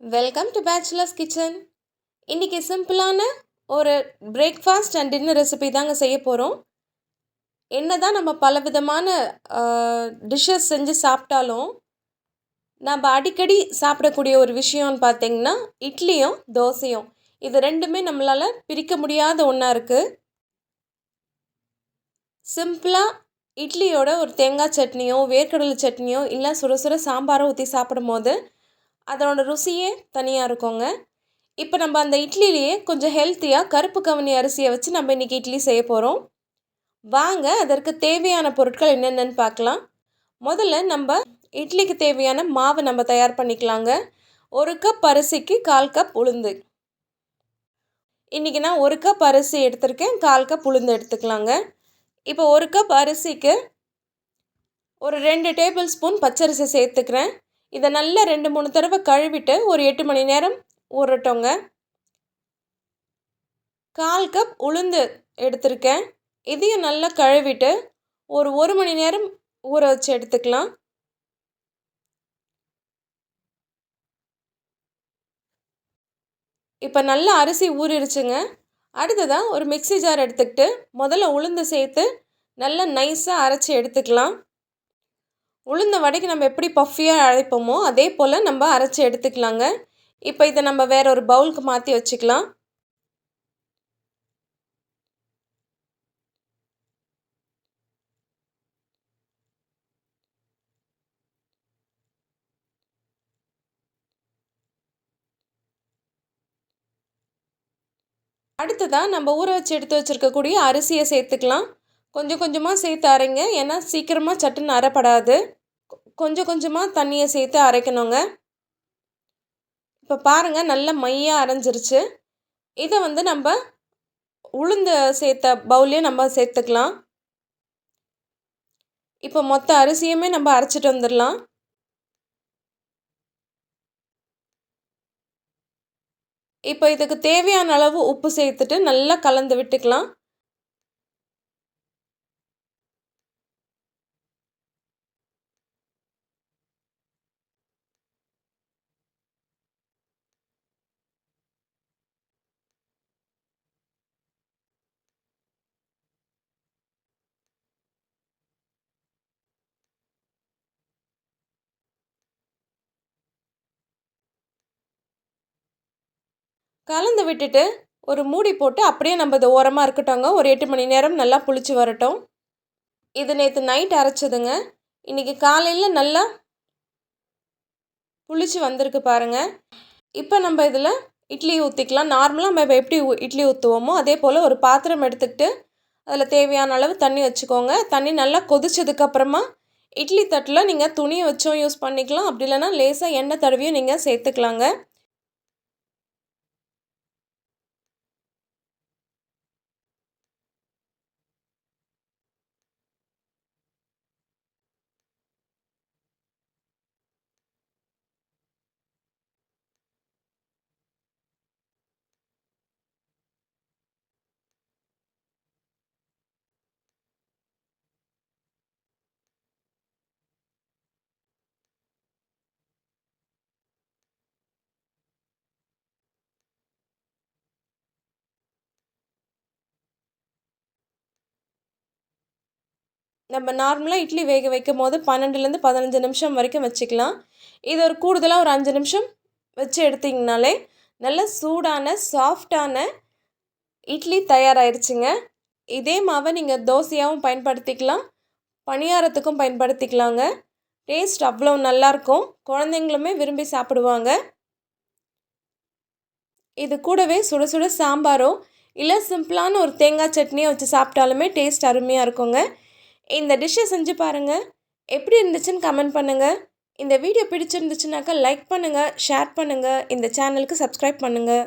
Welcome to bachelors kitchen. இன்றைக்கி சிம்பிளான ஒரு பிரேக்ஃபாஸ்ட் அண்ட் டின்னர் ரெசிபி தாங்க செய்ய போகிறோம். என்ன தான் நம்ம பலவிதமான டிஷ்ஷஸ் செஞ்சு சாப்பிட்டாலும் நம்ம அடிக்கடி சாப்பிடக்கூடிய ஒரு விஷயம்னு பார்த்திங்கன்னா இட்லியும் தோசையும். இது ரெண்டுமே நம்மளால் பிரிக்க முடியாத ஒன்றா இருக்குது. சிம்பிளாக இட்லியோட ஒரு தேங்காய் சட்னியோ வேர்க்கடலை சட்னியோ இல்லை சுட சுட சாம்பாரோ ஊற்றி சாப்பிடும் போது அதனோட ருசியே தனியாக இருக்குங்க. இப்போ நம்ம அந்த இட்லிலேயே கொஞ்சம் ஹெல்த்தியாக கருப்பு கவுனி அரிசியை வச்சு நம்ம இன்றைக்கி இட்லி செய்ய போகிறோம். வாங்க அதற்கு தேவையான பொருட்கள் என்னென்னு பார்க்கலாம். முதல்ல நம்ம இட்லிக்கு தேவையான மாவு நம்ம தயார் பண்ணிக்கலாங்க. 1 கப் அரிசிக்கு 1/4 கப் உளுந்து. இன்றைக்கி நான் 1 கப் அரிசி எடுத்திருக்கேன், 1/4 கப் உளுந்து எடுத்துக்கலாங்க. இப்போ 1 கப் அரிசிக்கு ஒரு 2 டேபிள் ஸ்பூன் பச்சரிசி சேர்த்துக்கிறேன். இதை நல்லா 2-3 தடவை கழுவிட்டு ஒரு 8 மணி நேரம் ஊறட்டோங்க. 1/4 கப் உளுந்து எடுத்திருக்கேன். இதையும் நல்லா கழுவிட்டு ஒரு 1 மணி நேரம் ஊற வச்சு எடுத்துக்கலாம். இப்போ நல்லா அரிசி ஊறிடுச்சுங்க. அடுத்ததாக ஒரு மிக்ஸி ஜார் எடுத்துக்கிட்டு முதல்ல உளுந்து சேர்த்து நல்லா நைஸாக அரைச்சி எடுத்துக்கலாம். உளுந்த வடைக்கு நம்ம எப்படி பஃபியாக அரைப்போமோ அதே போல் நம்ம அரைச்சி எடுத்துக்கலாங்க. இப்போ இதை நம்ம வேற ஒரு பவுலுக்கு மாற்றி வச்சுக்கலாம். அடுத்ததாக நம்ம ஊற வச்சு எடுத்து வச்சுருக்கக்கூடிய அரிசியை சேர்த்துக்கலாம். கொஞ்சம் கொஞ்சமாக சேர்த்து அரைங்க, ஏன்னா சீக்கிரமாக சட்டுன்னு அரைப்படாது. கொஞ்சம் கொஞ்சமாக தண்ணியை சேர்த்து அரைக்கணுங்க. இப்போ பாருங்கள் நல்லா மையாக அரைஞ்சிருச்சு. இதை நம்ம உளுந்து சேர்த்த பவுல்லையே நம்ம சேர்த்துக்கலாம். இப்போ மொத்த அரிசியுமே நம்ம அரைச்சிட்டு வந்துடலாம். இப்போ இதுக்கு தேவையான அளவு உப்பு சேர்த்துட்டு நல்லா கலந்து விட்டுக்கலாம். கலந்து விட்டுட்டு ஒரு மூடி போட்டு அப்படியே நம்ம இது ஓரமாக இருக்கட்டோங்க. ஒரு 8 மணி நேரம் நல்லா புளிச்சு வரட்டும். இது நேற்று நைட் அரைச்சதுங்க. இன்றைக்கி காலையில் நல்லா புளிச்சு வந்திருக்கு பாருங்கள். இப்போ நம்ம இதில் இட்லி ஊற்றிக்கலாம். நார்மலாக நம்ம எப்படி இட்லி ஊற்றுவோமோ அதே போல் ஒரு பாத்திரம் எடுத்துக்கிட்டு அதில் தேவையான அளவு தண்ணி வச்சுக்கோங்க. தண்ணி நல்லா கொதிச்சதுக்கப்புறமா இட்லி தட்டில் நீங்கள் துணியை வச்சும் யூஸ் பண்ணிக்கலாம். அப்படி இல்லைனா லேசாக எண்ணெய் தடவியும் நீங்கள் சேர்த்துக்கலாங்க. நம்ம நார்மலாக இட்லி வேக வைக்கும் போது 12லேருந்து 15 நிமிஷம் வரைக்கும் வச்சுக்கலாம். இது ஒரு கூடுதலாக ஒரு 5 நிமிஷம் வச்சு எடுத்திங்கனாலே நல்ல சூடான சாஃப்டான இட்லி தயாராகிடுச்சுங்க. இதே மாவை நீங்கள் தோசையாகவும் பயன்படுத்திக்கலாம், பணியாரத்துக்கும் பயன்படுத்திக்கலாங்க. டேஸ்ட் அவ்வளோ நல்லாயிருக்கும். குழந்தைங்களுமே விரும்பி சாப்பிடுவாங்க. இது கூடவே சுட சுட சாம்பாரோ இல்லை சிம்பிளான ஒரு தேங்காய் சட்னியை வச்சு சாப்பிட்டாலுமே டேஸ்ட் அருமையாக இருக்குங்க. இந்த டிஷ்ஷை செஞ்சு பாருங்கள். எப்படி இருந்துச்சுன்னு கமெண்ட் பண்ணுங்கள். இந்த வீடியோ பிடிச்சிருந்துச்சுனாக்கா லைக் பண்ணுங்கள், ஷேர் பண்ணுங்கள், இந்த சேனலுக்கு சப்ஸ்கிரைப் பண்ணுங்கள்.